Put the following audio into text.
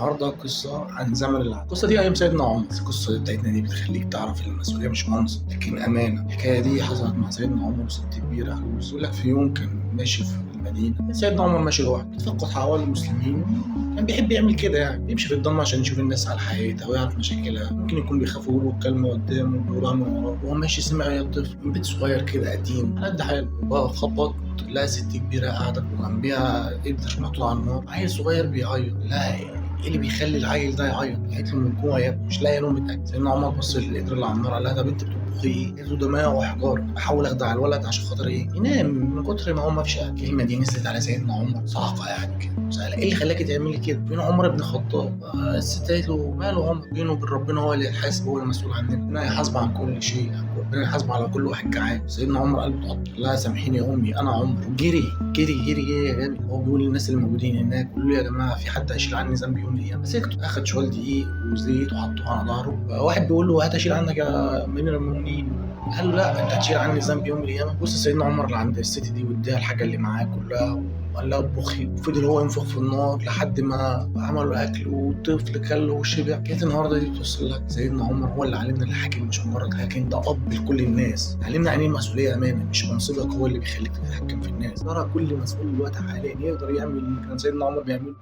النهارده قصة عن زمن العدل. القصة دي أيام سيدنا عمر. القصة بتاعتنا دي بتخليك تعرف إن المسؤولية مش منصب لكن أمانة. الحكاية دي حصلت مع سيدنا عمر وست كبيرة. بيقول لك في يوم كان ماشي في المدينة، كان سيدنا عمر ماشي لوحده بيتفقد حوالي المسلمين. كان بيحب يعمل كده، يعني بيمشي في الضلمة عشان يشوف الناس على حقيقتها ويعرف مشاكلها. ممكن يكون بيخافوا يقولوا الكلمة قدامه ويقولوها من وراه. وهو ماشي سمع عيال طفل من بيت صغير كده قديم على قد حاله، وبقى خبط لقى ست كبيرة قاعدة وجنبيها ابن محطوط على النار، عيل صغير بيعيط. لا، ايه اللي بيخلي العيل ده يعيط؟ قالت له من جوه يا ابني مش لاقي لقمه اكل. سيدنا عمر بص للقدر اللي على النار قال لها طب انت بتطبخي ايه؟ قالت له ده ماء وحجاره، بحاول اخدع الولد عشان خاطر ايه؟ ينام من كتر ما هو ما فيش اكل. الكلمه دي نزلت على سيدنا عمر صعقه يعني كده. سأل ايه اللي خلاكي تعملي كده؟ بين عمر بن الخطاب. الست قالت له ماله عمر؟ بينه وبين ربنا هو اللي يحاسب، هو المسؤول عننا، ربنا يحاسب عن كل شيء، ربنا يحاسب على كل واحد جعان. سيدنا عمر قلبه اتقطع. لا سامحيني يا امي انا عمر. جري يا جامد. هو بيقول للناس اللي موجودين هناك قولوا لي يا جماعه في حد هيشيل عني ذنب يوم الايام؟ مسكته اخد شويه دقيق وزيت وحطوه على ظهره. واحد بيقول له هات اشيل عنك يا امير المؤمنين. قال له لا انت هتشيل عني ذنب يوم القيامه. بص سيدنا عمر اللي عند الست دي واداها الحاجه اللي معاه كلها وقال لها اطبخي، وفضل هو ينفخ في النار لحد ما عملوا اكل والطفل كله وشبع. كانت النهارده دي توصل لك سيدنا عمر هو اللي علمنا الحاكم مش مجرد حاكم، ده اب لكل الناس. علمنا يعني المسؤوليه امانه، مش منصبك هو اللي بيخليك تتحكم في الناس. ترى كل مسؤول دلوقتي حاليا يقدر يعمل اللي كان سيدنا عمر بيعمله.